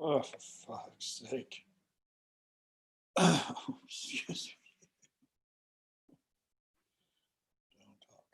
Oh, for fuck's sake. Oh, excuse me. Don't talk.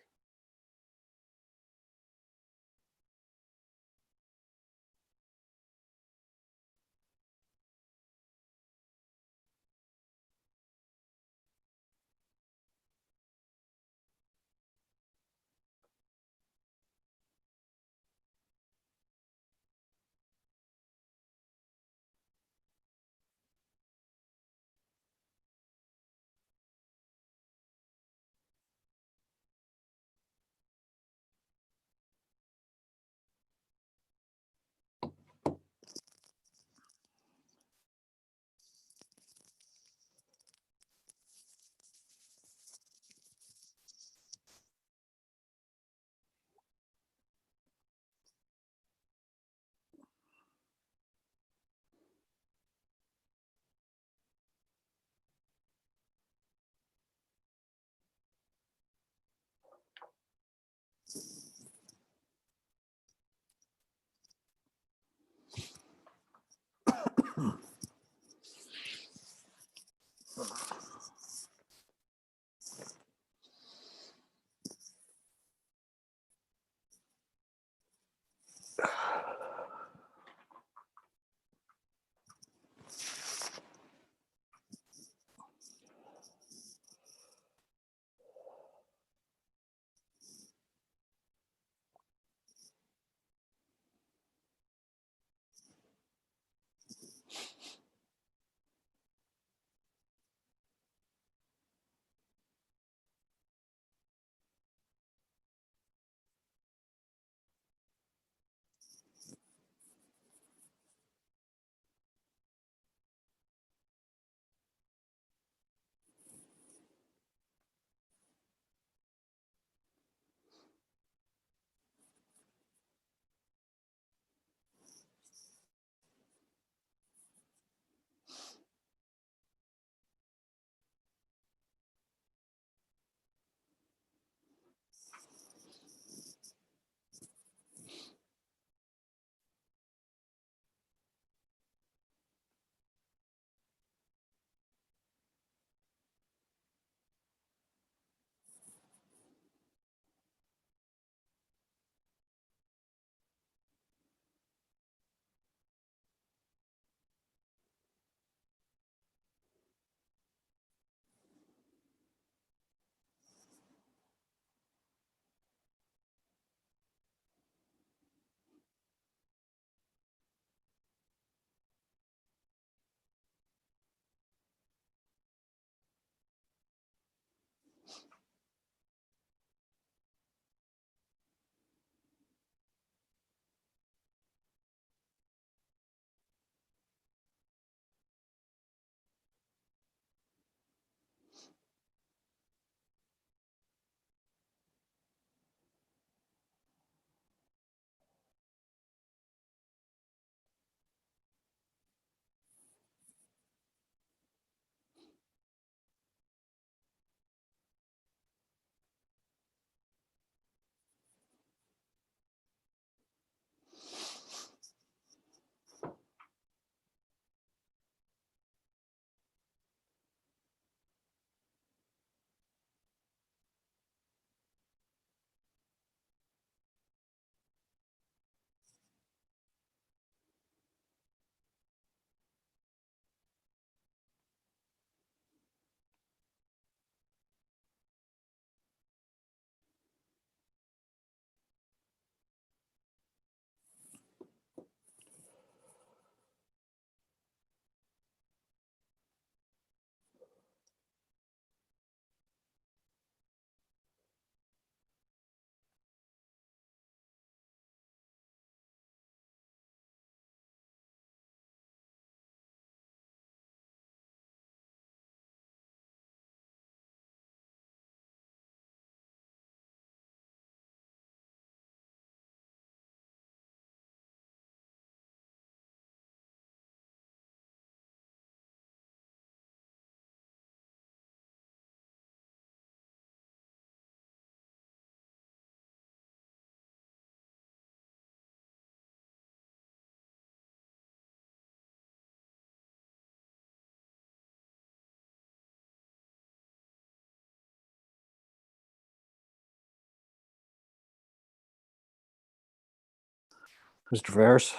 Mr. Ferris?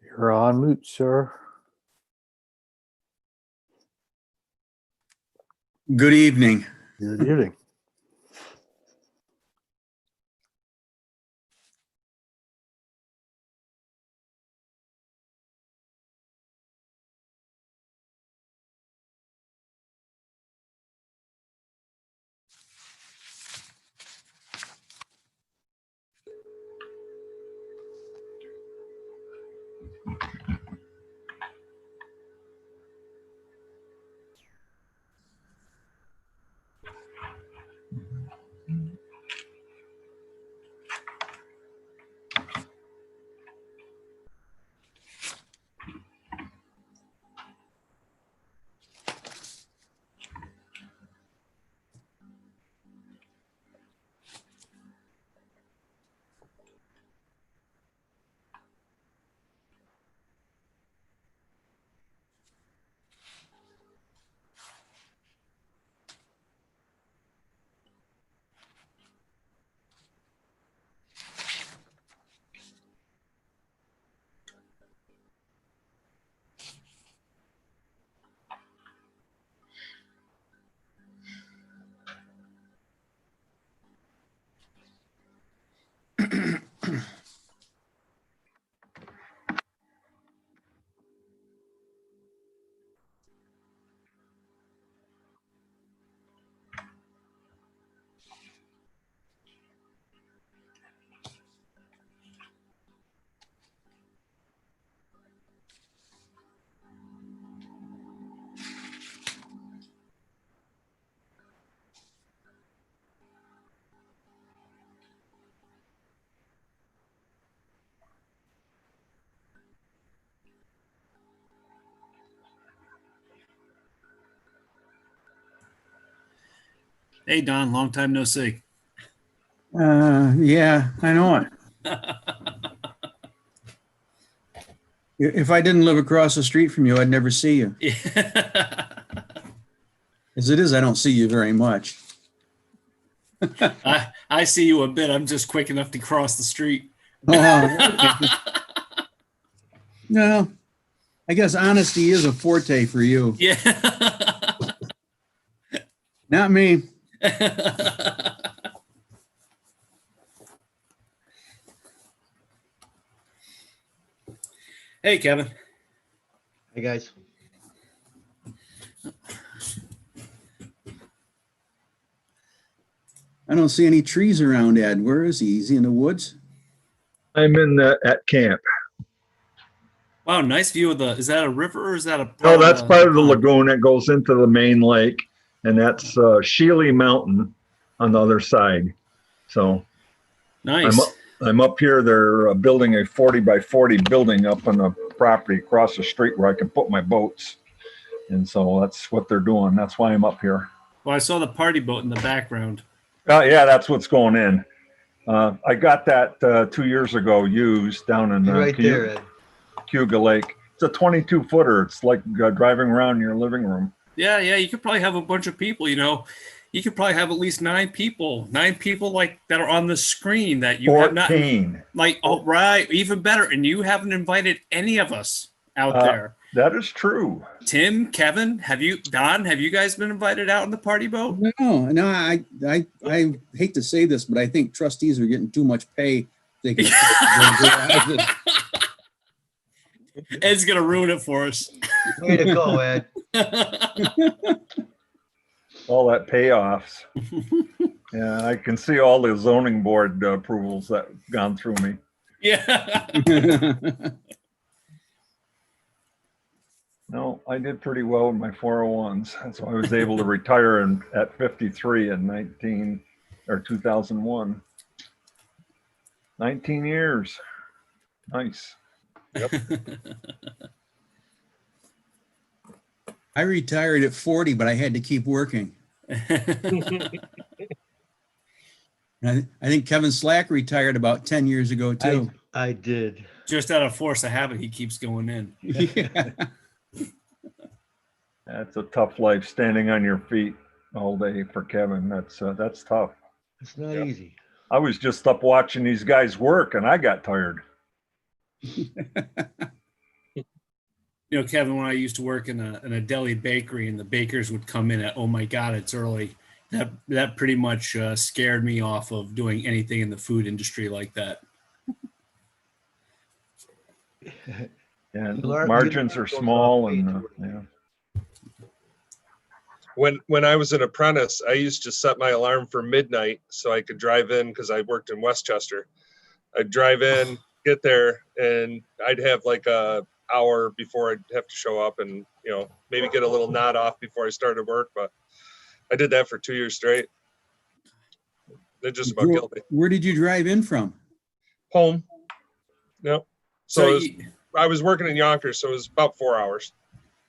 You're on mute, sir. Good evening. Good evening. Hey, Don, long time no see. Yeah, I know it. If I didn't live across the street from you, I'd never see you. As it is, I don't see you very much. I see you a bit. I'm just quick enough to cross the street. No, I guess honesty is a forte for you. Yeah. Not me. Hey, Kevin. Hey guys. I don't see any trees around, Ed. Where is he? Is he in the woods? I'm at camp. Wow, nice view of the. Is that a river or is that a? No, that's part of the pond? lagoon that goes into the main lake, and that's Shealy Mountain on the other side. So Nice. I'm up here. They're building a 40 by 40 building up on the property across the street where I can put my boats. And so that's what they're doing. That's why I'm up here. Well, I saw the party boat in the background. Yeah, that's what's going in. I got that 2 years ago used down in Right there, Ed. Cuga Lake. It's a 22 footer. It's like driving around in your living room. Yeah, you could probably have a bunch of people. You could probably have at least 9 people like that are on the screen that you have not. 14. Like, oh, right, even better. And you haven't invited any of us out there. That is true. Tim, Kevin, Don, have you guys been invited out on the party boat? No. I hate to say this, but I think trustees are getting too much pay. They can Ed's gonna ruin it for us. Way to go, Ed. All that payoffs. Yeah, I can see all the zoning board approvals that have gone through me. Yeah. No, I did pretty well with my 401s. So I was able to retire at 53 in 2001. 19 years. Nice. Yep. I retired at 40, but I had to keep working. I think Kevin Slack retired about 10 years ago too. I did. Just out of force of habit, he keeps going in. Yeah. That's a tough life, standing on your feet all day for Kevin. That's tough. It's not Yep. easy. I was just up watching these guys work and I got tired. You know, Kevin, when I used to work in a deli bakery and the bakers would come in at, oh my God, it's early. That pretty much scared me off of doing anything in the food industry like that. And You learn- margins you are learn small those and, off yeah. When I was an apprentice, I used to set my alarm for midnight so I could drive in because I worked in Westchester. I'd drive in, get there, and I'd have like a hour before I'd have to show up and, you know, maybe get a little nod off before I started work. But I did that for 2 years straight. It just about killed me. Where did you drive in from? Home. Yep. So So it was, I was working in Yonkers, so it was about 4 hours.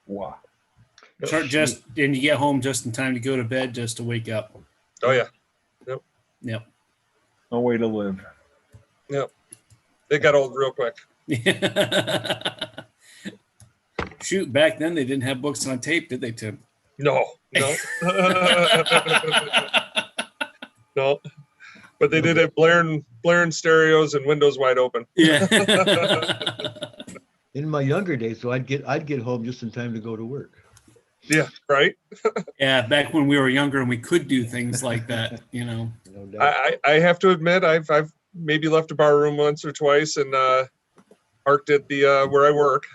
Wow. just and you get home just in time to go to bed, just to wake up. Oh yeah. Yep. No way to live. It got old real quick. Shoot, back then they didn't have books on tape, did they, Tim? No. No. But they did have blaring stereos and windows wide open. Yeah. In my younger days, so I'd get home just in time to go to work. Yeah, right. Yeah, back when we were younger and we could do things like that, you know. No doubt. I have to admit I've maybe left a bar room once or twice and parked at the where I work.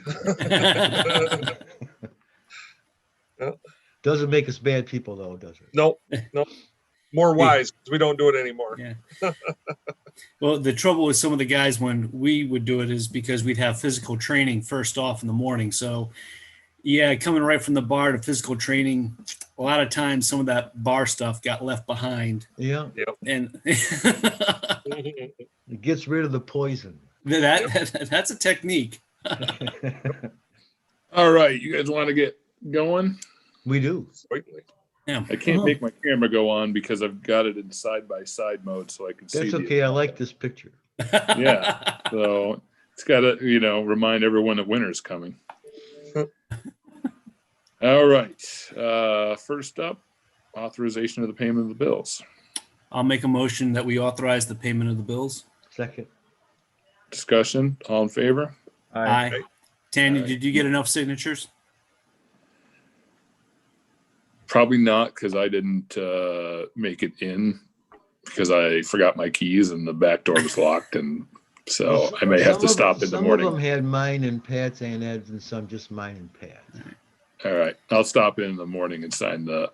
Doesn't make us bad people though, does it? No. More wise because we don't do it anymore. Yeah. Well, the trouble with some of the guys when we would do it is because we'd have physical training first off in the morning. So, yeah, coming right from the bar to physical training, a lot of times some of that bar stuff got left behind. Yeah, And it gets rid of the poison. that's a technique. All right, you guys want to get going? We do. Certainly. Yeah. I can't make my camera go on because I've got it in side-by-side mode so I can see. That's the- okay. I like this picture. Yeah. So it's got to, remind everyone that winter's coming. All right. First up, authorization of the payment of the bills. I'll make a motion that we authorize the payment of the bills. Second. Discussion, all in favor? Aye. Tanya, did you get enough signatures? Probably not because I didn't make it in because I forgot my keys and the back door was locked. And so I may have to stop in the morning. Some of them had mine and Pat's and Ed's and some just mine and Pat's. All right. I'll stop in the morning and sign the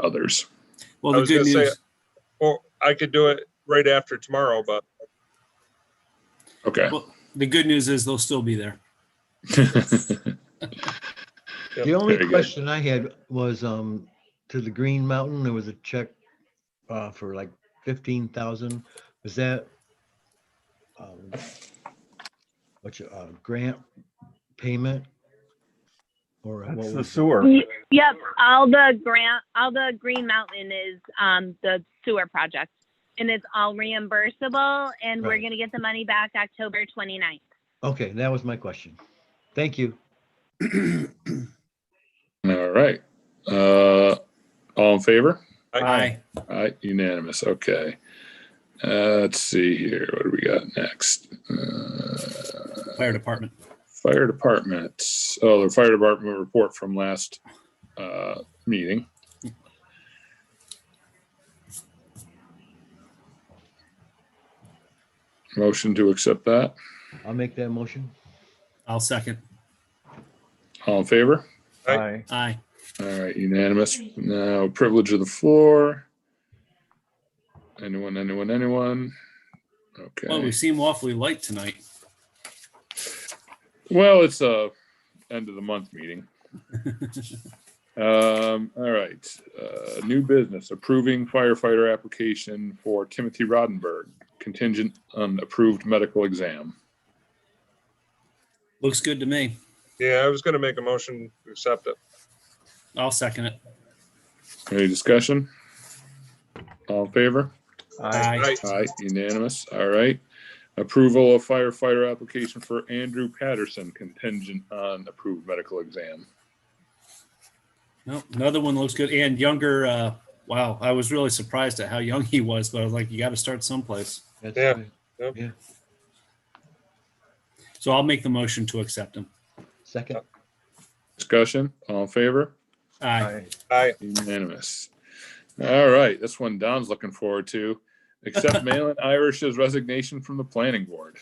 others. Well, I the was good gonna news. say, or I could do it right after tomorrow, but Okay. Well, the good news is they'll still be there. The only Very good. question I had was to the Green Mountain, there was a check for like 15,000. Was that grant payment? Or what That's the was it? sewer. Yep, all the Green Mountain is the sewer project. And it's all reimbursable and we're Right. gonna get the money back October 29th. Okay, that was my question. Thank you. All right. All in favor? Aye. Aye, unanimous. Okay. Let's see here. What do we got next? Fire department. Fire department. Oh, the fire department report from last meeting. Motion to accept that. I'll make that motion. I'll second. All in favor? Aye. Aye. All right, unanimous. Now, privilege of the floor. Anyone? Okay. Well, we seem awfully light tonight. Well, it's a end of the month meeting. All right. New business, approving firefighter application for Timothy Rodenberg, contingent on approved medical exam. Looks good to me. yeah, I was gonna make a motion to accept it. I'll second it. Any discussion? All in favor? Aye. Right. Aye, unanimous. All right. Approval of firefighter application for Andrew Patterson, contingent on approved medical exam. No, another one looks good. And younger Wow, I was really surprised at how young he was, but I was like, you got to start someplace. That's Yeah. right. Yep. Yeah. So I'll make the motion to accept him. Second. Discussion, all in favor? Aye. Aye. Unanimous. All right, this one Don's looking forward to. Accept Malin Irish's resignation from the planning board.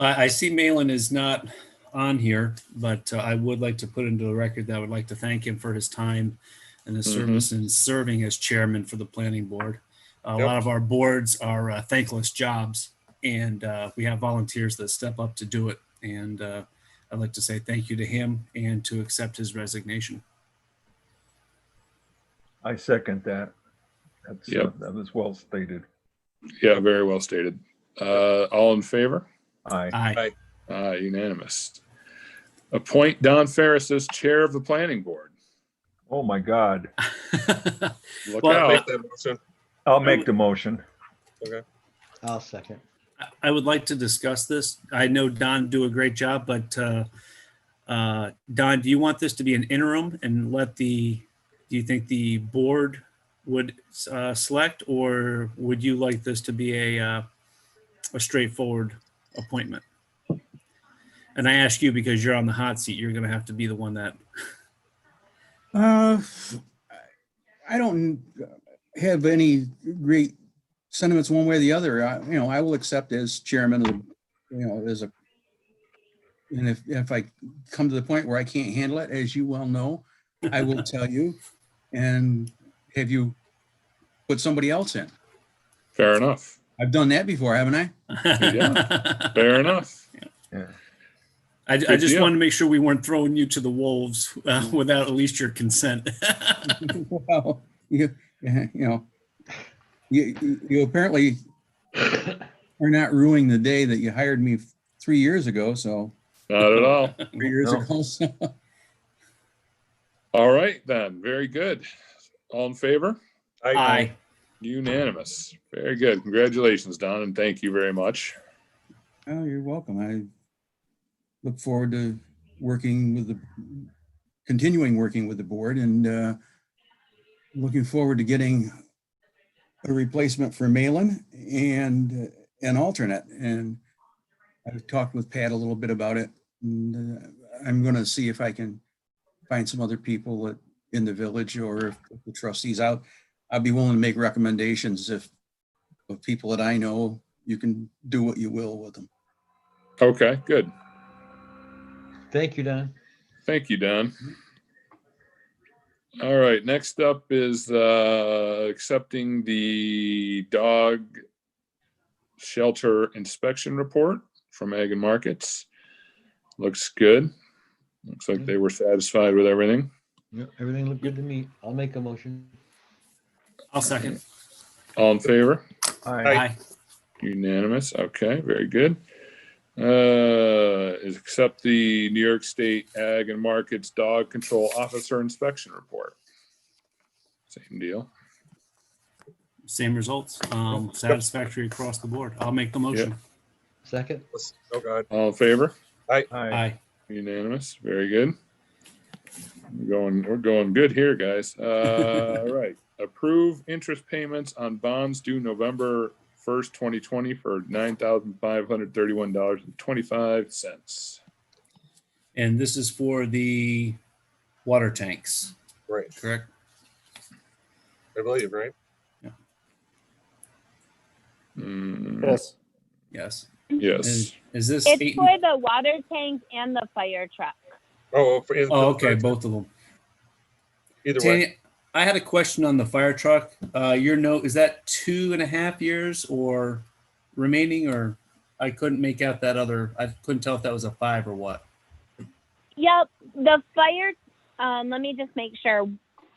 I see Malin is not on here, but I would like to put into the record that I would like to thank him for his time and his service in serving as chairman for the planning board. A Yep. lot of our boards are thankless jobs, and we have volunteers that step up to do it. And I'd like to say thank you to him and to accept his resignation. I second that. That's, Yep. that was well stated. Yeah, very well stated. All in favor? Aye. Aye. Unanimous. Appoint Don Ferris as chair of the planning board. Oh, my God. Look Well, Make out. that motion. I'll make the motion. I'll second. I would like to discuss this. I know Don do a great job, but Don, do you want this to be an interim and do you think the board would select, or would you like this to be a straightforward appointment? And I ask you because you're on the hot seat. You're going to have to be the one that. I don't have any great sentiments one way or the other. I will accept as chairman of the, and if I come to the point where I can't handle it, as you well know, I will tell you and have you put somebody else in. Fair enough. I've done that before, haven't I? Fair enough. Yeah. I Good just deal. wanted to make sure we weren't throwing you to the wolves without at least your consent. Well, you apparently are not ruining the day that you hired me 3 years ago. So Not at all. 3 years No. ago. So. All right, then. Very good. All in favor? Aye. Unanimous. Very good. Congratulations, Don, and thank you very much. Oh, you're welcome. I look forward to continuing working with the board, and looking forward to getting a replacement for Malin and an alternate. And I've talked with Pat a little bit about it, and I'm going to see if I can find some other people in the village, or if the trustees out. I'll be willing to make recommendations of people that I know. You can do what you will with them. Okay, good. Thank you, Don. Thank you, Don. All right, next up is accepting the dog shelter inspection report from Ag and Markets. Looks good. Looks like they were satisfied with everything. Yeah, everything looked good to me. I'll make a motion. I'll second. All in favor? Aye. Aye. Unanimous. Okay, very good. Is accept the New York State Ag and Markets Dog Control Officer Inspection Report. Same deal. Same results. Satisfactory across the board. I'll make the motion. Second. Oh, God. All in favor? Aye. Aye. Unanimous. Very good. We're going good here, guys. All right. Approve interest payments on bonds due November 1st, 2020 for $9,531.25. And this is for the water tanks, Right. correct? I believe, right? Yes. Yes. Yes. Is this It's eight? for the water tank and the fire truck. Oh, Oh, okay, both of them. Either way. Tanya, I had a question on the fire truck. Your note, is that 2.5 years or remaining, or I couldn't make out that other, I couldn't tell if that was a 5 or what. Yep, the fire, let me just make sure.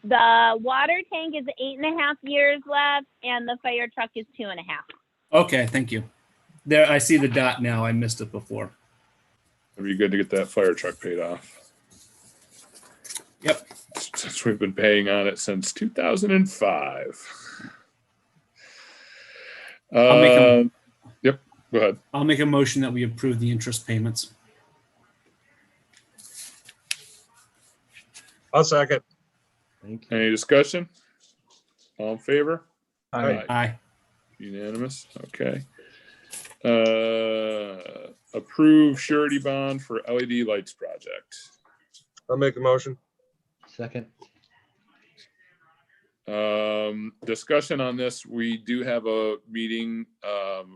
The water tank is 8.5 years left, and the fire truck is 2.5. Okay, thank you. There, I see the dot now. I missed it before. It'd be good to get that fire truck paid off. Yep. Since we've been paying on it since 2005. I'll make a- Yep, go ahead. I'll make a motion that we approve the interest payments. I'll second. Thank you. Any discussion? All in favor? Aye. Aye. Unanimous, okay. Approve surety bond for LED lights project. I'll make a motion. Second. Discussion on this, we do have a meeting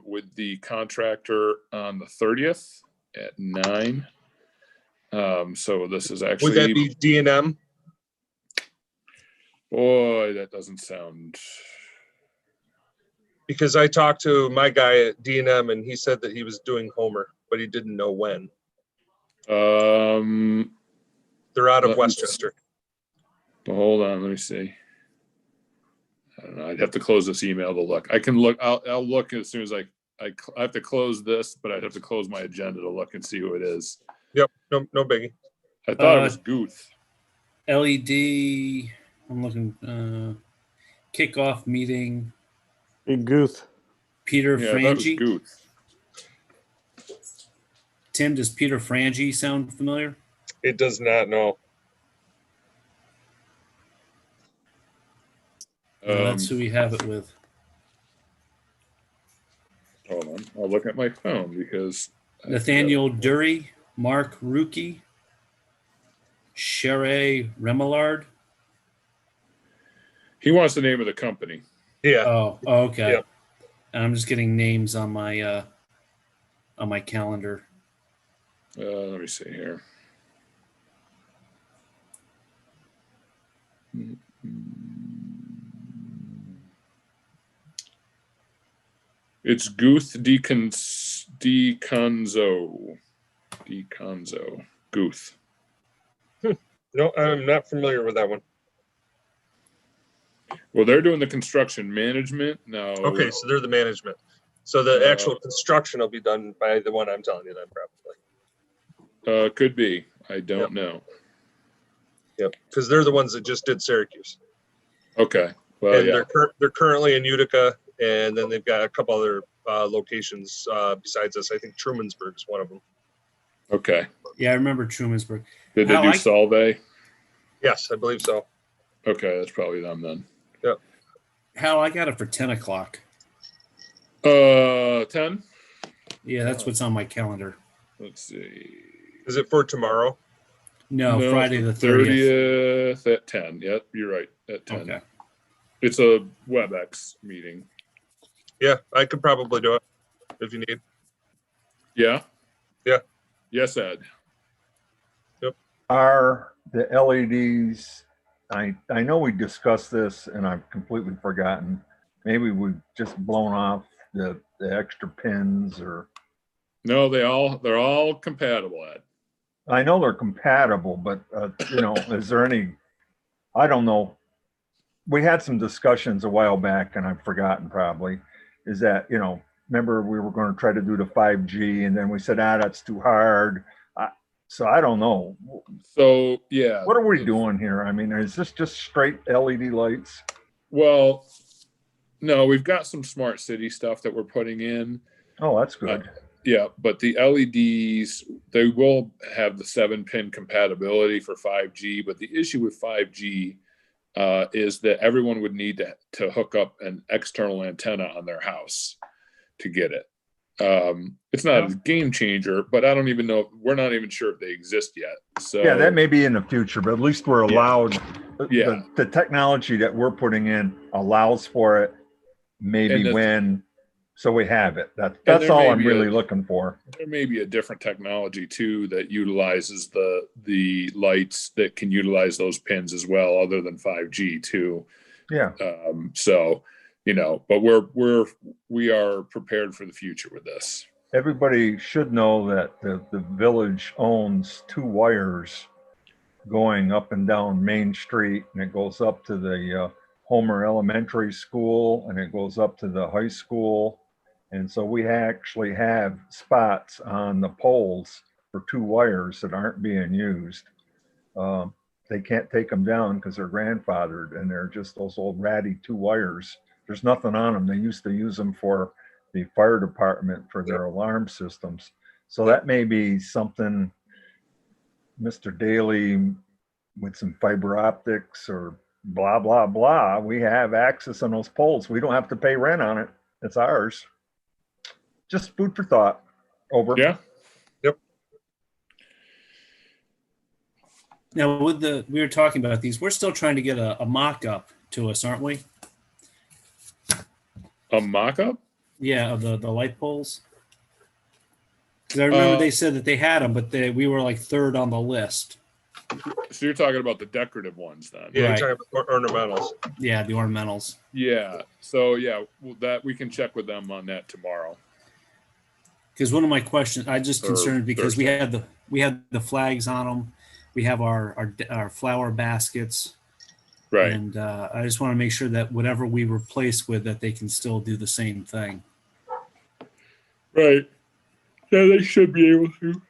with the contractor on the 30th at 9. So this is Would that actually, be D&M? boy, that doesn't sound, Because I talked to my guy at D&M and he said that he was doing Homer, but he didn't know when. They're out of Let me Westchester. hold on, let me see. I don't know, I'd have to close this email to look. I can look, I'll look as soon as I have to close this, but I'd have to close my agenda to look and see who it is. Yep, no biggie. I thought it was Guth. LED, I'm looking, kickoff meeting, Big Guth. Peter Yeah, I thought it was Frangi. Guth. Tim, does Peter Frangi sound familiar? It does not know. No, that's who we have it with. Hold on, I'll look at my phone because Nathaniel Dury, Mark Ruki, Sherry Remillard. he wants the name of the company. Yeah, Oh, okay. Yep. And I'm just getting names on my calendar. Let me see here. It's Guth DeConzo. Guth. no, I'm not familiar with that one. Well, they're doing the construction management now. Okay, so they're the management. So the actual construction will be done by the one I'm telling you then, probably. Could be. I don't Yep. know. Yep, because they're the ones that just did Syracuse. Okay. Well, And yeah. they're currently in Utica, and then they've got a couple other locations besides us. I think Trumansburg is one of them. Okay. Yeah, I remember Trumansburg. Did they How do I- Solvay? Yes, I believe so. Okay, that's probably them then. Hal, I got it for 10 o'clock. 10. Yeah, that's what's on my calendar. Let's see. Is it for tomorrow? No, it's Friday the 30th. 30th at 10. Yep, you're right. At 10. Okay. It's a WebEx meeting. Yeah, I could probably do it if you need. Yeah? Yeah. Yes, Ed. Are the LEDs, I know we discussed this and I've completely forgotten. Maybe we've just blown off the extra pins, or No, they're all compatible, Ed. I know they're compatible, but is there any, I don't know. We had some discussions a while back and I've forgotten probably, is that, remember we were going to try to do the 5G and then we said, that's too hard. So I don't know. So, yeah. What are we doing here? I mean, is this just straight LED lights? Well, no, we've got some smart city stuff that we're putting in. Oh, that's good. Yeah, but the LEDs, they will have the 7-pin compatibility for 5G. But the issue with 5G is that everyone would need to hook up an external antenna on their house to get it. It's not a game changer, but I don't even know. We're not even sure if they exist yet. So Yeah, that may be in the future, but at least we're allowed. Yeah. The technology that we're putting in allows for it. Maybe so we have it. That's there all may I'm be really looking for. there may be a different technology too that utilizes the lights that can utilize those pins as well, other than 5G too. Yeah. So, but we are prepared for the future with this. Everybody should know that the village owns 2 wires going up and down Main Street, and it goes up to the Homer Elementary School, and it goes up to the high school. And so we actually have spots on the poles for 2 wires that aren't being used. They can't take them down because they're grandfathered, and they're just those old ratty 2 wires. There's nothing on them. They used to use them for the fire department for their alarm systems. So that may be something Mr. Daly with some fiber optics or blah, blah, blah. We have access on those poles. We don't have to pay rent on it. It's ours. Just food for thought. Over. Yeah. Now, we were talking about these. We're still trying to get a mock-up to us, aren't we? A mock-up? Yeah, of the light poles. Because I remember they Uh, said that they had them, but we were like third on the list. So you're talking about the decorative ones then? Yeah, Right. you're talking about ornamentals. Yeah, the ornamentals. Yeah. So yeah, that we can check with them on that tomorrow. Because one of my questions, I just Or concerned because Thursday. we had the flags on them. We have our flower baskets. Right. And I just want to make sure that whatever we replace with, that they can still do the same thing. Right. Yeah, they should be able to.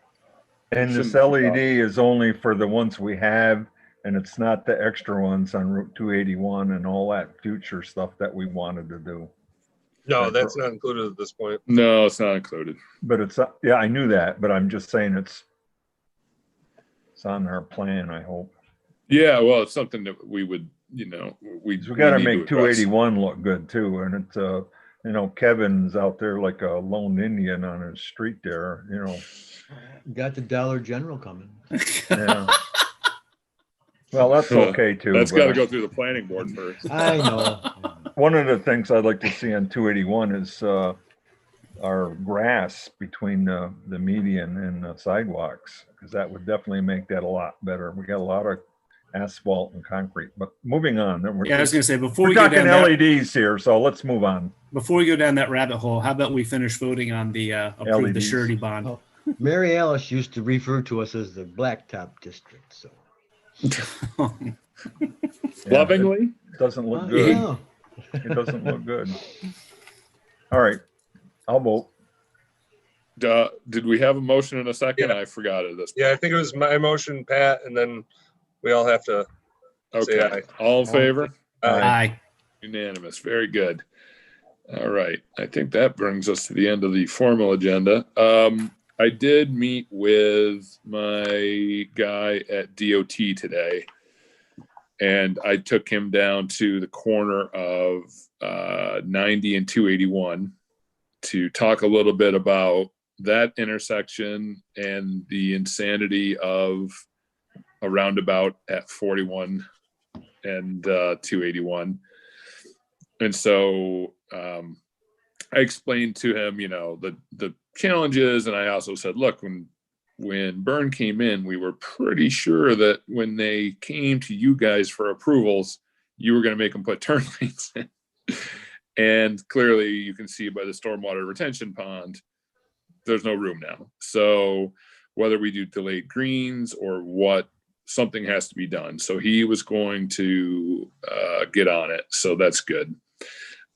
And this Shouldn't be a LED is only for the ones we have, and it's not the extra ones on Route 281 and all that future stuff that we wanted to do. No, that's not included at this point. No, it's not included. But it's, yeah, I knew that, but I'm just saying it's on our plan, I hope. Yeah, well, it's something that we would, we We got to need make address. 281 look good too, and it's Kevin's out there like a lone Indian on his street there, Got the Dollar General coming. Yeah. Well, that's okay too. That's but got to go through the planning board first. I know. One of the things I'd like to see on 281 is our grass between the median and the sidewalks, because that would definitely make that a lot better. We got a lot of asphalt and concrete, but moving on. Yeah, I was going to say, before We're we go talking down that, LEDs here, so let's move on. before we go down that rabbit hole, how about we finish voting on the approve the LEDs. surety bond? Oh. Mary Alice used to refer to us as the Blacktop District, so. Yeah, Lovingly. it doesn't look good. Yeah. It doesn't look good. All right, I'll vote. Did we have a motion in a second? Yeah. I forgot it this. Yeah, I think it was my motion, Pat, and then we all have to say Okay. aye. All in favor? Aye. Unanimous. Very good. All right. I think that brings us to the end of the formal agenda. I did meet with my guy at DOT today, and I took him down to the corner of 90 and 281 to talk a little bit about that intersection and the insanity of a roundabout at 41 and 281. And so I explained to him, the challenges. And I also said, look, when Byrne came in, we were pretty sure that when they came to you guys for approvals, you were going to make them put turn lanes in. And clearly you can see by the stormwater retention pond, there's no room now. So whether we do delayed greens or what, something has to be done. So he was going to get on it. So that's good.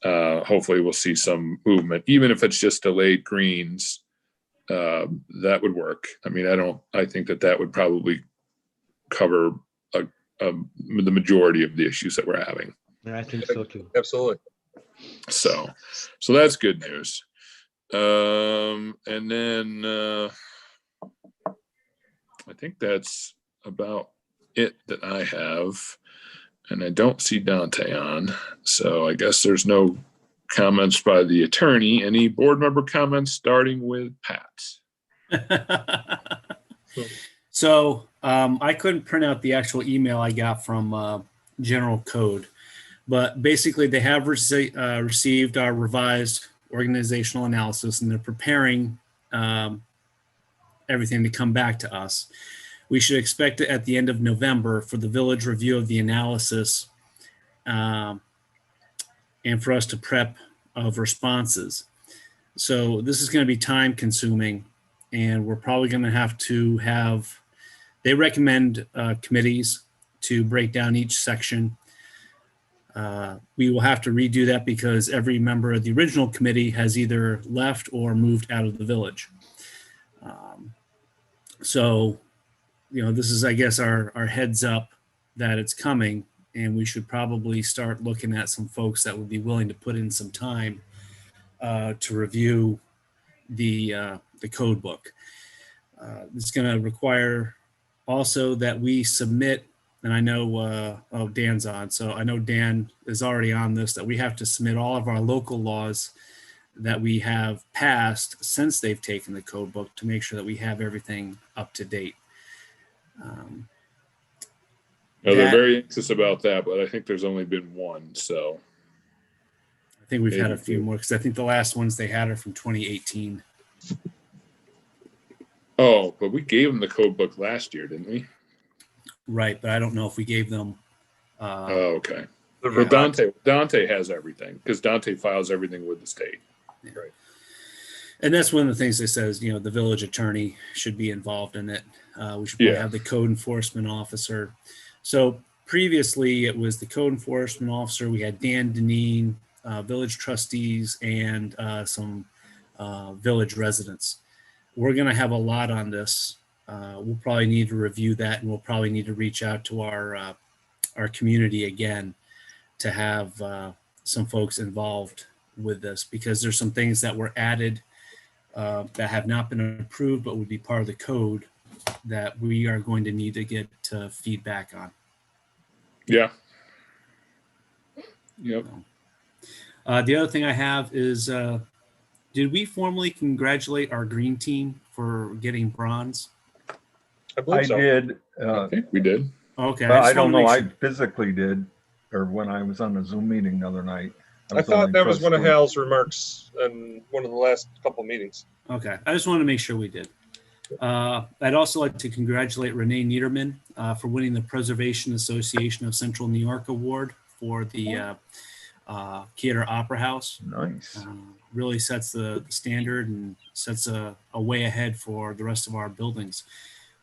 Hopefully we'll see some movement, even if it's just delayed greens. That would work. I mean, I think that would probably cover the majority of the issues that we're having. Yeah, I think so too. Absolutely. So that's good news. And then I think that's about it that I have. And I don't see Dante on. So I guess there's no comments by the attorney. Any board member comments, starting with Pat? So I couldn't print out the actual email I got from General Code, but basically they have received our revised organizational analysis, and they're preparing everything to come back to us. We should expect it at the end of November for the village review of the analysis and for us to prep of responses. So this is going to be time consuming, and we're probably going to have, they recommend committees to break down each section. We will have to redo that because every member of the original committee has either left or moved out of the village. So, this is, I guess, our heads up that it's coming, and we should probably start looking at some folks that would be willing to put in some time to review the code book. It's going to require also that we submit and I know, oh, Dan's on. So I know Dan is already on this, that we have to submit all of our local laws that we have passed since they've taken the code book to make sure that we have everything up to date. No, they're That- very anxious about that, but I think there's only been one. So I think we've had a Maybe few two. more because I think the last ones they had are from 2018. oh, but we gave them the code book last year, didn't we? Right, but I don't know if we gave them. Oh, okay. The Well, revised- Dante has everything because Dante files everything with the state. And that's one of the things that says, the village attorney should be involved in it. We should probably Yeah. have the code enforcement officer. So previously it was the code enforcement officer. We had Dan Deneen, village trustees, and some village residents. We're going to have a lot on this. We'll probably need to review that, and we'll probably need to reach out to our community again to have some folks involved with this, because there's some things that were added that have not been approved but would be part of the code that we are going to need to get feedback on. Yeah. Yep. The other thing I have is, did we formally congratulate our green team for getting bronze? I believe I so. did. I think we did. Okay, Well, I just don't wanna know. make I sure. physically did, or when I was on the Zoom meeting the other night. I was thought only that was one of trustee. Hal's remarks in one of the last couple meetings. Okay, I just wanted to make sure we did. I'd also like to congratulate Renee Niederman for winning the Preservation Association of Central New York Award for the Theater Opera House. Nice. Really sets the standard and sets a way ahead for the rest of our buildings.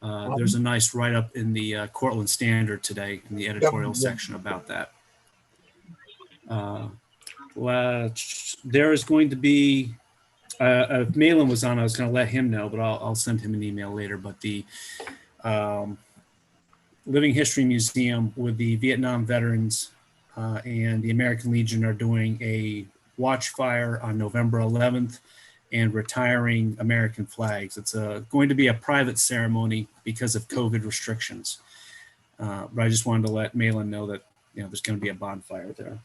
There's a nice write-up in the Cortland Standard today in the editorial section about that. There is going to be, if Malin was on, I was going to let him know, but I'll send him an email later. But the Living History Museum with the Vietnam veterans and the American Legion are doing a watch fire on November 11th and retiring American flags. It's going to be a private ceremony because of COVID restrictions. But I just wanted to let Malin know that there's going to be a bonfire there.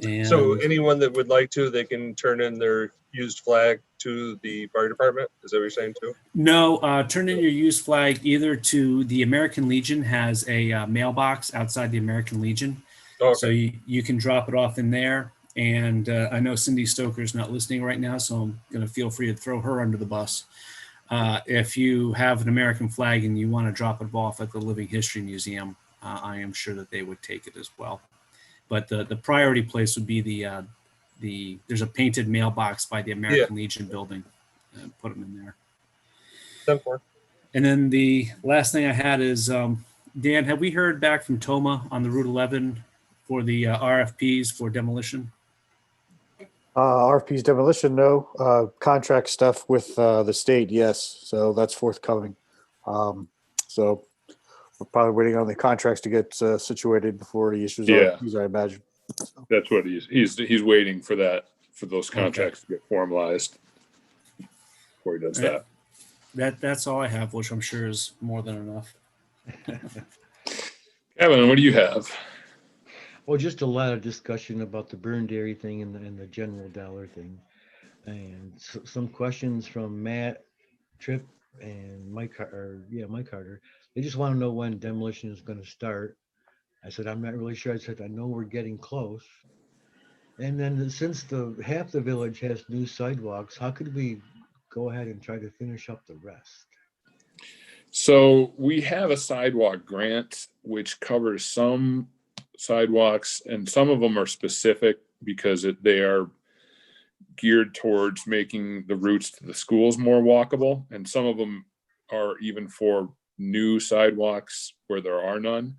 And So anyone that would like to, they can turn in their used flag to the fire department. Is that what you're saying too? no, turn in your used flag either to the American Legion has a mailbox outside the American Legion. Okay. So you can drop it off in there. And I know Cindy Stoker's not listening right now, so I'm going to feel free to throw her under the bus. If you have an American flag and you want to drop it off at the Living History Museum, I am sure that they would take it as well. But the priority place would be there's a painted mailbox by the American Legion building. Put them in there. 10-4. And then the last thing I had is, Dan, have we heard back from Toma on the Route 11 for the RFPs for demolition? RFP's demolition, no. Contract stuff with the state, yes. So that's forthcoming. So we're probably waiting on the contracts to get situated before he issues Yeah. RFPs, I imagine. That's what he's waiting for that, for those contracts to get formalized before he does that. That's all I have, which I'm sure is more than enough. Kevin, what do you have? Well, just a lot of discussion about the burn dairy thing and the general dollar thing. And some questions from Matt Tripp and Mike Carter. They just want to know when demolition is going to start. I said, I'm not really sure. I said, I know we're getting close. And then since half the village has new sidewalks, how could we go ahead and try to finish up the rest? So we have a sidewalk grant which covers some sidewalks, and some of them are specific because they are geared towards making the routes to the schools more walkable, and some of them are even for new sidewalks where there are none.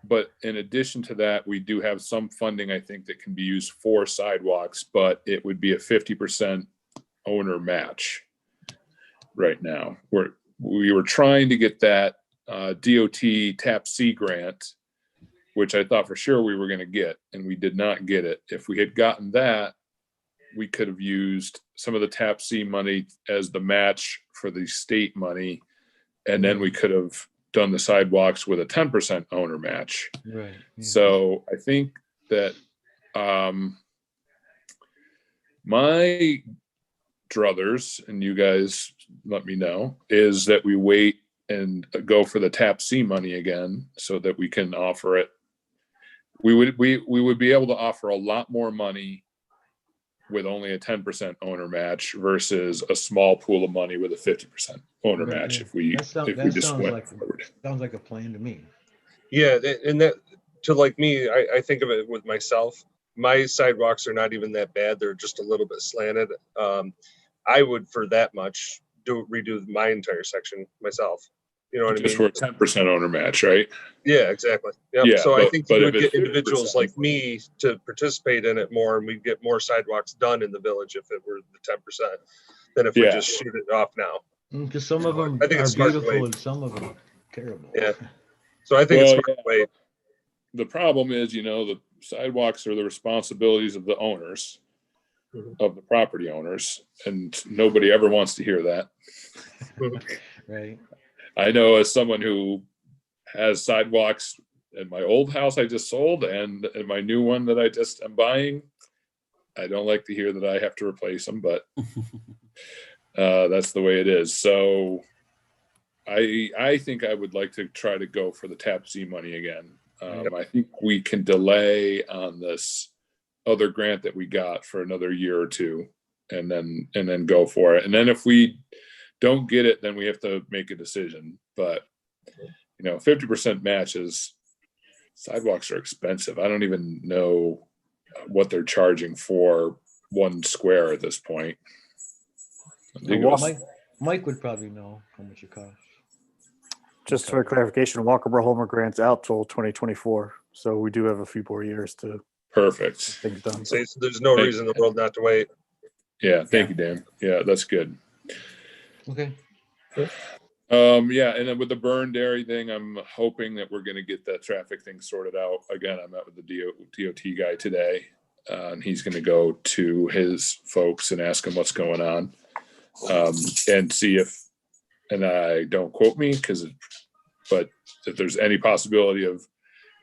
But in addition to that, we do have some funding, I think, that can be used for sidewalks, but it would be a 50% owner match right now. We were trying to get that DOT TAP C grant, which I thought for sure we were going to get, and we did not get it. If we had gotten that, we could have used some of the TAP C money as the match for the state money, and then we could have done the sidewalks with a 10% owner match. Right. Yeah. So I think that my druthers, and you guys let me know, is that we wait and go for the TAP C money again so that we can offer it. We would be able to offer a lot more money with only a 10% owner match versus a small pool of money with a 50% owner Right, match yeah. if we just sounds went forward. like a plan to me. Yeah, and that, to like me, I think of it with myself. My sidewalks are not even that bad. They're just a little bit slanted. I would, for that much, redo my entire section myself. You know what Just I mean? for a 10% owner match, right? Yeah, exactly. Yep. Yeah, So I but- think but you if would get it's individuals 50%, like me to participate in it more, and we'd get more sidewalks done in the village if it were the 10% than if we Yeah. just shoot it off now. Because some of them I think are it's smart to beautiful wait. and some of them terrible. Yeah. So I think it's Well, smart to wait. The problem is, the sidewalks are the responsibilities of the owners, of the property owners, and nobody ever wants to hear that. Right. I know, as someone who has sidewalks in my old house I just sold and in my new one that I just am buying, I don't like to hear that I have to replace them, but that's the way it is. So I think I would like to try to go for the TAP C money again. I think we can delay on this other grant that we got for another year or two, and then go for it. And then if we don't get it, then we have to make a decision. But 50% matches, sidewalks are expensive. I don't even know what they're charging for 1 square at this point. I think it was- Mike would probably know how much it costs. Just for clarification, Walker Homer grants out till 2024, so we do have a few more years to get Perfect. things done. So there's no reason in the world not to wait. Yeah, thank you, Dan. Yeah, that's good. Okay. Yeah, and then with the burn dairy thing, I'm hoping that we're going to get that traffic thing sorted out. Again, I met with the DOT guy today, and he's going to go to his folks and ask them what's going on, and see if, and I don't quote me but if there's any possibility of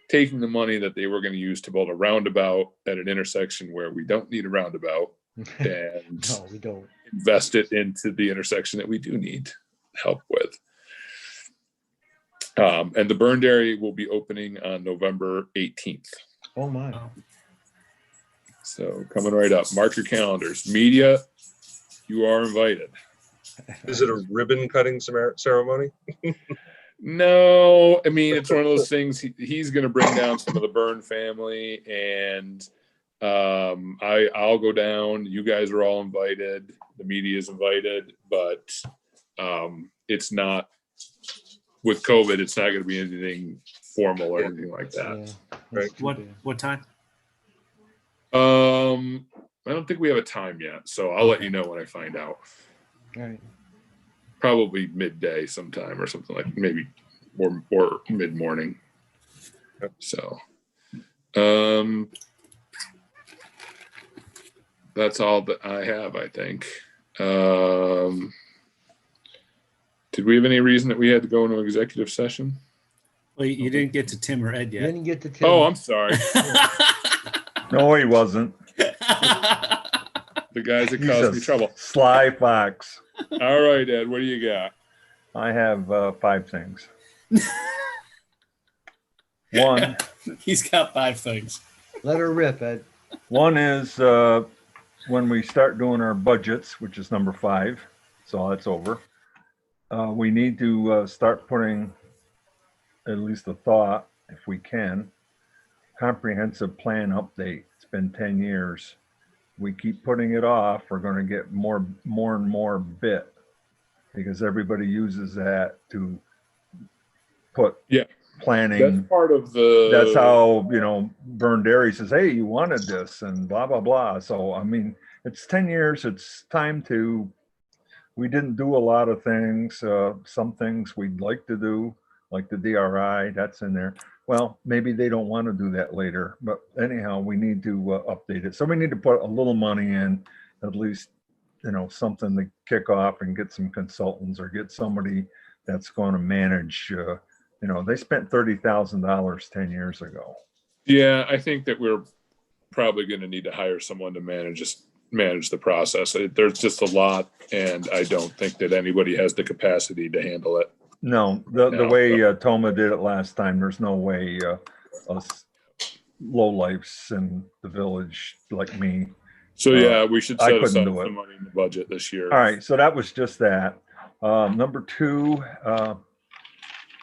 taking the money that they were going to use to build a roundabout at an intersection where we don't need a roundabout and No, we don't. invest it into the intersection that we do need help with. And the burn dairy will be opening on November 18th. Oh my. So coming right up, mark your calendars. Media, you are invited. Is it a ribbon cutting ceremony? No, I mean, it's one of those things. He's going to bring down some of the Byrne family, and I'll go down. You guys are all invited. The media is invited, but it's not, with COVID, it's not going to be anything formal or anything like that. Yeah, Right. that's too What bad. what time? I don't think we have a time yet, so I'll let you know when I find out. All right. Probably midday sometime or something, like maybe or mid-morning. So that's all that I have, I think. Did we have any reason that we had to go into executive session? Well, you didn't get to Tim or Ed You yet. didn't get to Tim. Oh, I'm sorry. No, he wasn't. The guys that He's caused a me trouble. sly fox. All right, Ed, what do you got? I have 5 things. One He's got 5 things. Let her rip, Ed. One is when we start doing our budgets, which is number 5, so that's over. We need to start putting at least a thought, if we can, comprehensive plan update. It's been 10 years. We keep putting it off, we're going to get more and more bit, because everybody uses that to put Yeah. planning. That's part of the. That's how, Byrne Dairy says, hey, you wanted this and blah, blah, blah. So, I mean, it's 10 years. It's time we didn't do a lot of things. Some things we'd like to do, like the DRI, that's in there. Well, maybe they don't want to do that later, but anyhow, we need to update it. So we need to put a little money in, at least, something to kick off and get some consultants or get somebody that's going to manage You know, they spent $30,000 10 years ago. Yeah, I think that we're probably going to need to hire someone to manage the process. There's just a lot, and I don't think that anybody has the capacity to handle it. No, the No. way Toma did it last time, there's no way us lowlifes in the village like me. So yeah, we should I set couldn't aside do it. some money in the budget this year. All right, so that was just that. Number two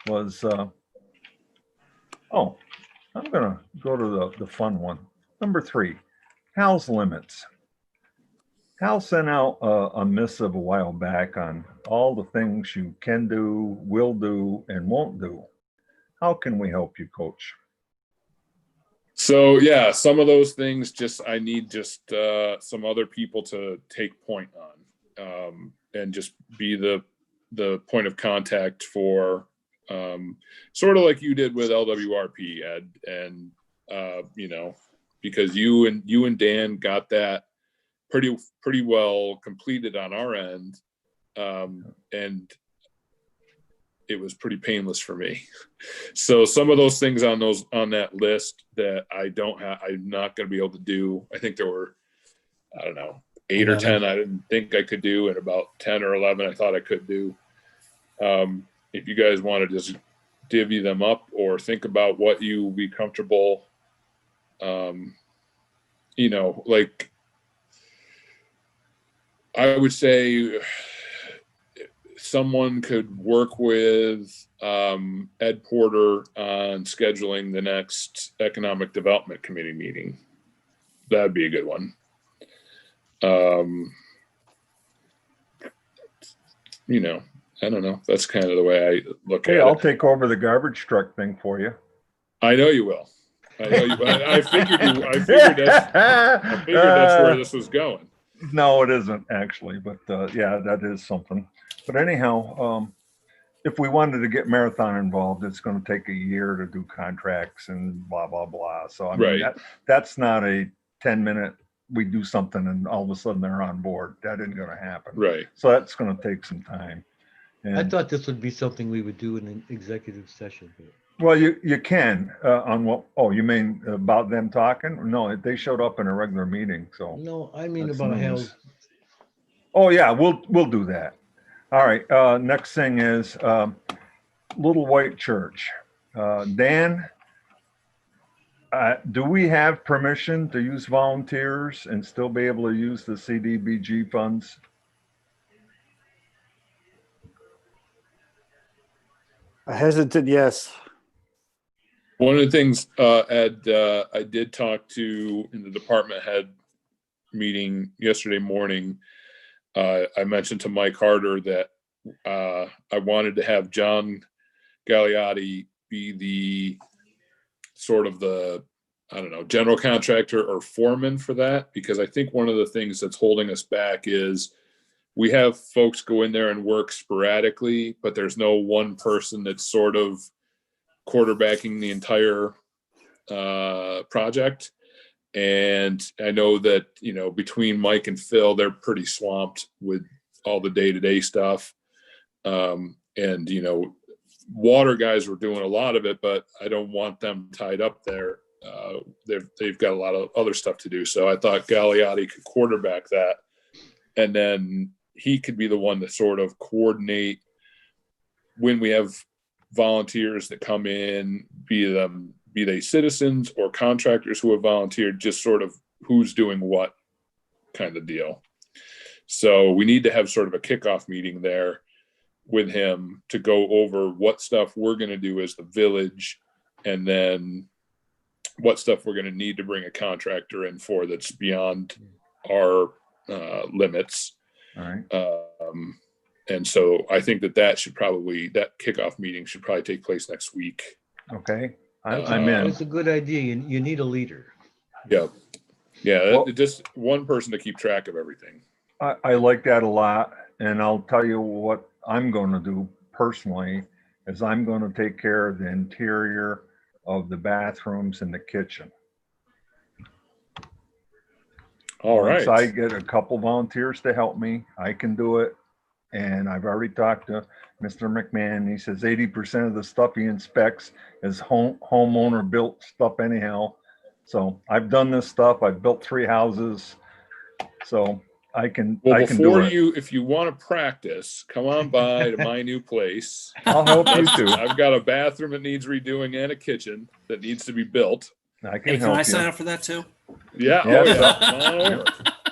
was, oh, I'm gonna go to the fun one. Number three, Hal's limits. Hal sent out a missive a while back on all the things you can do, will do, and won't do. How can we help you, Coach? So yeah, some of those things I need some other people to take point on, and just be the point of contact for, sort of like you did with LWRP, Ed, and because you and Dan got that pretty well completed on our end, and it was pretty painless for me. So some of those things on that list that I'm not going to be able to do. I think there were, I don't know, 8 or 10 I didn't think I could do, and about 10 or 11 I thought I could do. If you guys want to just divvy them up or think about what you would be comfortable, like I would say someone could work with Ed Porter on scheduling the next Economic Development Committee meeting. That'd be a good one. I don't know. That's kind of the way I look at it. I'll take over the garbage truck thing for you. I know you will. I figured that's where this was going. No, it isn't actually, but yeah, that is something. But anyhow, if we wanted to get Marathon involved, it's going to take a year to do contracts and blah, blah, blah. So I mean, that's not a 10-minute, we do something and all of a sudden they're on board. That isn't going to happen. Right. So that's going to take some time. And, I thought this would be something we would do in an executive session. well, you can on what? Oh, you mean about them talking? No, they showed up in a regular meeting. So no, I mean that's about news. Hal's. Oh yeah, we'll do that. All right. Next thing is Little White Church. Dan, do we have permission to use volunteers and still be able to use the CDBG funds? I hesitant, yes. One of the things, Ed, I did talk to in the department head meeting yesterday morning. I mentioned to Mike Harder that I wanted to have John Gagliotti be the sort of general contractor or foreman for that, because I think one of the things that's holding us back is we have folks go in there and work sporadically, but there's no one person that's sort of quarterbacking the entire project. And I know that, between Mike and Phil, they're pretty swamped with all the day-to-day stuff. And water guys were doing a lot of it, but I don't want them tied up there. They've got a lot of other stuff to do. So I thought Gagliotti could quarterback that. And then he could be the one to sort of coordinate when we have volunteers that come in, be they citizens or contractors who have volunteered, just sort of who's doing what kind of deal. So we need to have sort of a kickoff meeting there with him to go over what stuff we're going to do as the village, and then what stuff we're going to need to bring a contractor in for that's beyond our limits. All right. And so I think that that kickoff meeting should probably take place next week. Okay. I'm in. It's a good idea. You need a leader. Yeah. Yeah. Well, just one person to keep track of everything. I like that a lot. And I'll tell you what I'm going to do personally is I'm going to take care of the interior of the bathrooms and the kitchen. All right. Once I get a couple volunteers to help me, I can do it. And I've already talked to Mr. McMahon. He says 80% of the stuff he inspects is homeowner built stuff anyhow. So I've done this stuff. I've built 3 houses. So I can do it. If you want to practice, come on by to my new place. I'll help you too. I've got a bathroom that needs redoing and a kitchen that needs to be built. I can Hey, help can I you. sign up for that too? Yeah. Yeah, Oh, so- yeah. Come on over.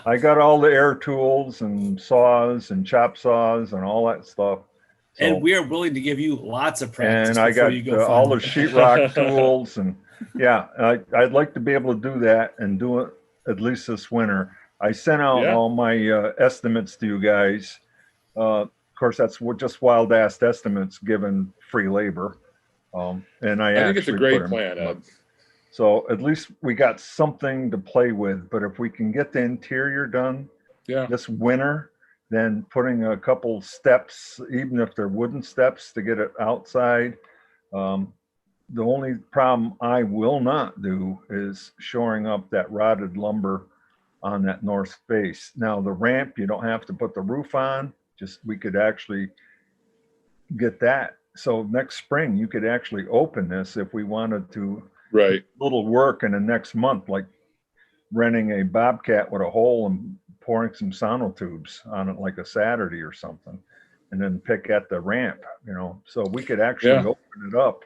I got all the air tools and saws and chop saws and all that stuff. So, And we are willing to give you lots of practice and I before got you go all find the it. sheetrock tools and yeah, I'd like to be able to do that and do it at least this winter. I sent out Yeah. all my estimates to you guys. Of course, that's just wild ass estimates given free labor. And I think it's a actually great put 'em plan, up. Ed. So at least we got something to play with. But if we can get the interior done Yeah. this winter, then putting a couple steps, even if they're wooden steps, to get it outside. The only problem I will not do is shoring up that rotted lumber on that north face. Now the ramp, you don't have to put the roof on. Just we could actually get that. So next spring, you could actually open this if we wanted to. Right. Little work in the next month, like renting a Bobcat with a hole and pouring some sonotubes on it like a Saturday or something, and then pick at the ramp, so we could actually Yeah. open it up,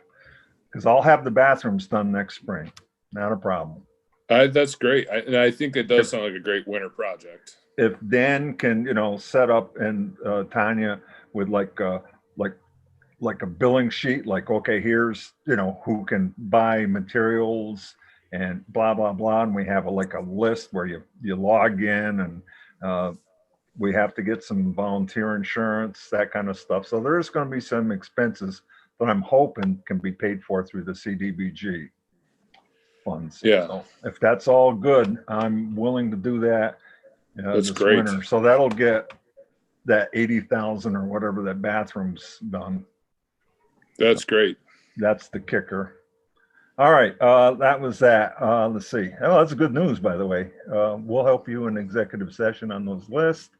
because I'll have the bathrooms done next spring. Not a problem. That's great. I think it does sound like a great winter project. If Dan can, set up and Tanya with like a billing sheet, like, okay, here's, who can buy materials and blah, blah, blah. And we have a list where you log in and we have to get some volunteer insurance, that kind of stuff. So there is going to be some expenses that I'm hoping can be paid for through the CDBG funds. Yeah. So if that's all good, I'm willing to do that. That's this great. winter. So that'll get that 80,000 or whatever that bathroom's done. That's great. That's the kicker. All right, that was that. Let's see. Oh, that's good news, by the way. We'll help you in executive session on those lists.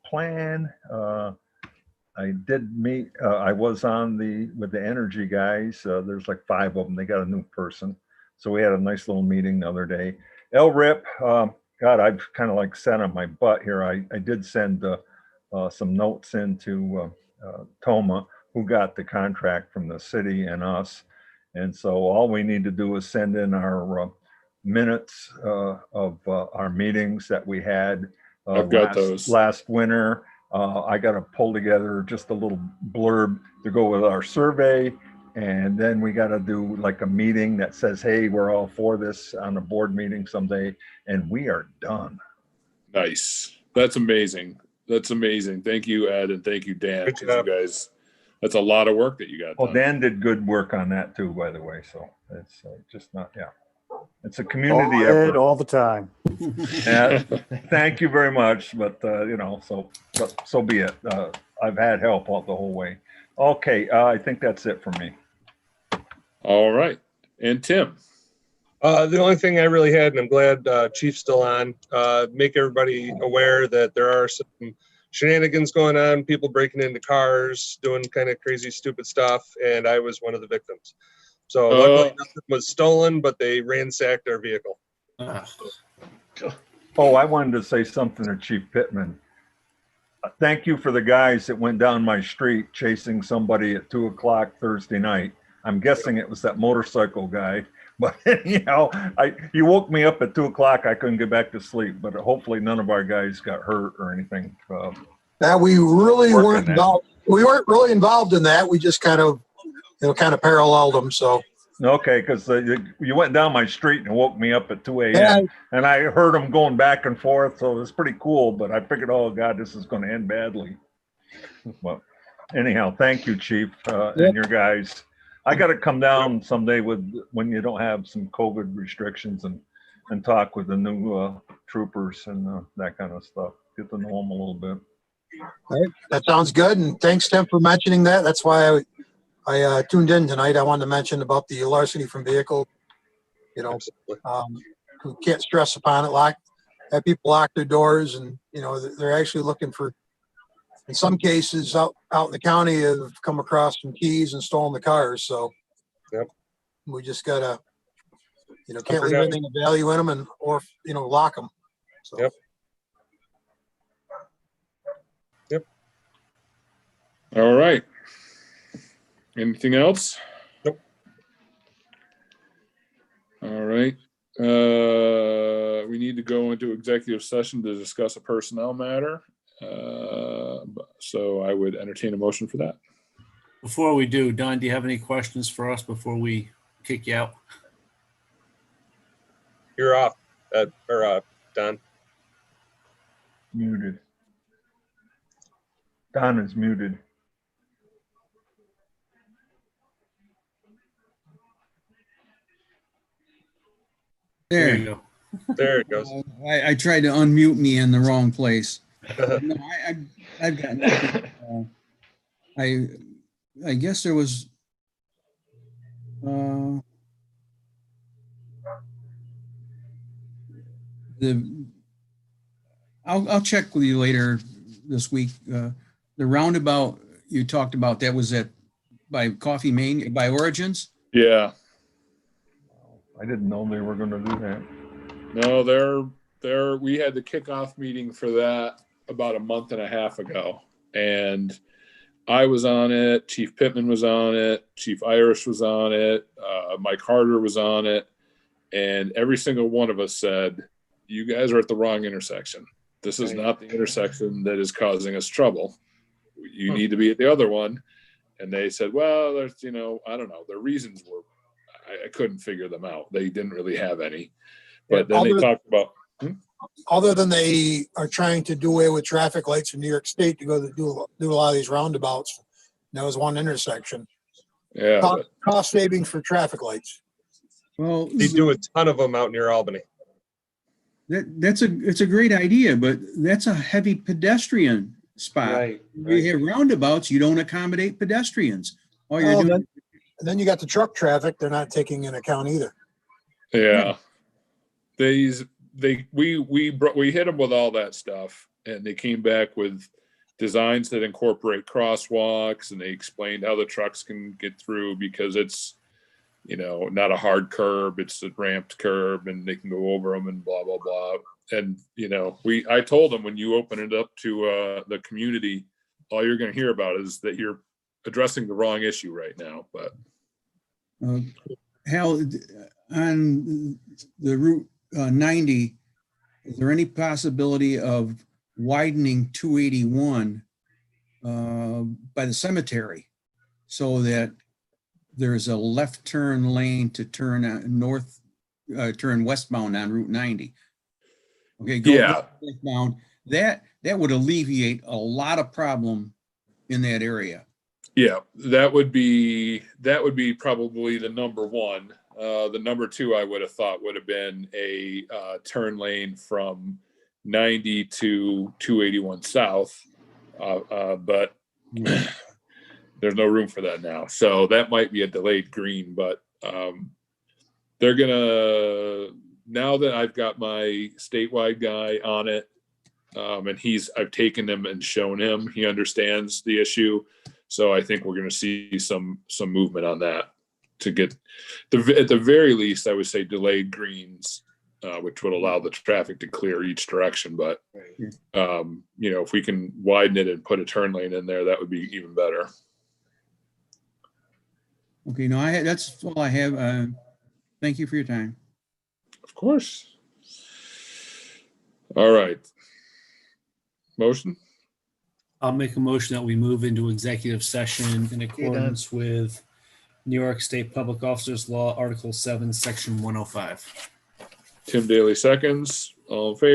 Plan. I did meet. I was on with the energy guys. There's like 5 of them. They got a new person, so we had a nice little meeting the other day. LRIP. God, I've kind of sat on my butt here. I did send some notes into Toma, who got the contract from the city and us. And so all we need to do is send in our minutes of our meetings that we had I've got those. last winter. I got to pull together just a little blurb to go with our survey. And then we got to do like a meeting that says, hey, we're all for this on a board meeting someday. And we are done. Nice. That's amazing. That's amazing. Thank you, Ed, and thank you, Dan. Good 'Cause job. you guys, that's a lot of work that you got Well, done. Dan did good work on that too, by the way. So it's just not, yeah. It's a community All effort. all the time. Yeah, thank you very much. But, so be it. I've had help all the whole way. Okay, I think that's it for me. All right. And Tim. The only thing I really had, and I'm glad Chief's still on, make everybody aware that there are some shenanigans going on, people breaking into cars, doing kind of crazy, stupid stuff, and I was one of the victims. So luckily nothing was stolen, but they ransacked our vehicle. Oh, I wanted to say something to Chief Pittman. Thank you for the guys that went down my street chasing somebody at 2:00 Thursday night. I'm guessing it was that motorcycle guy, but you woke me up at 2:00. I couldn't get back to sleep, but hopefully none of our guys got hurt or anything. That we really Working weren't that. involved. We weren't really involved in that. We just kind of paralleled them. So Okay, because you went down my street and woke me up at 2 a.m. Yeah. and I heard them going back and forth, so it was pretty cool. But I figured, oh God, this is going to end badly. Well, anyhow, thank you, Chief, and your guys. I got to come down someday when you don't have some COVID restrictions and talk with the new troopers and that kind of stuff. Get to know them a little bit. all right, that sounds good. And thanks, Tim, for mentioning that. That's why I tuned in tonight. I wanted to mention about the larceny from vehicle. Absolutely. Who can't stress upon it. Have people lock their doors, and they're actually looking for in some cases out in the county have come across some keys and stolen the cars. So Yep. we just gotta, can't leave forgot- anything of value in them or lock them. So. Yep. All right. Anything else? Nope. All right. We need to go into executive session to discuss a personnel matter. So I would entertain a motion for that. Before we do, Don, do you have any questions for us before we kick you out? You're off, Don. Muted. Don is muted. There There. you go. There it goes. I tried to unmute me in the wrong place. No, I've got nothing. I guess there was. I'll check with you later this week. The roundabout you talked about, that was by Coffee Main, by Origins. Yeah. I didn't know they were going to do that. No, we had the kickoff meeting for that about a month and a half ago. And I was on it. Chief Pittman was on it. Chief Irish was on it. Mike Harder was on it. And every single one of us said, you guys are at the wrong intersection. This is not the intersection that is causing us trouble. You need to be at the other one. And they said, well, there's, I don't know. Their reasons were, I couldn't figure them out. They didn't really have any. But then they talked about. Other than they are trying to do away with traffic lights in New York State to go do a lot of these roundabouts. That was one intersection. Yeah. Cost savings for traffic lights. Well, They do a ton of them out near Albany. it's a great idea, but that's a heavy pedestrian spot. Right. You have roundabouts, you don't accommodate pedestrians. All you're Well, doing. then you got the truck traffic they're not taking into account either. Yeah. We hit them with all that stuff, and they came back with designs that incorporate crosswalks, and they explained how the trucks can get through because it's, not a hard curb, it's a ramped curb, and they can go over them and blah, blah, blah. And, I told them, when you open it up to the community, all you're going to hear about is that you're addressing the wrong issue right now. But Hal, on the Route 90, is there any possibility of widening 281 by the cemetery so that there's a left turn lane to turn turn westbound on Route 90? Okay, go westbound. That would alleviate a lot of problem in that area. yeah, that would be probably the number one. The number two, I would have thought, would have been a turn lane from 90 to 281 South, but there's no room for that now. So that might be a delayed green, but they're gonna, now that I've got my statewide guy on it, and I've taken him and shown him, he understands the issue. So I think we're gonna see some movement on that to get at the very least, I would say delayed greens, which would allow the traffic to clear each direction. But if we can widen it and put a turn lane in there, that would be even better. Okay, no, that's all I have. Thank you for your time. Of course. All right. Motion? I'll make a motion that we move into executive session in accordance with New York State Public Officers Law, Article 7, Section 105. Tim Daly seconds. All in favor?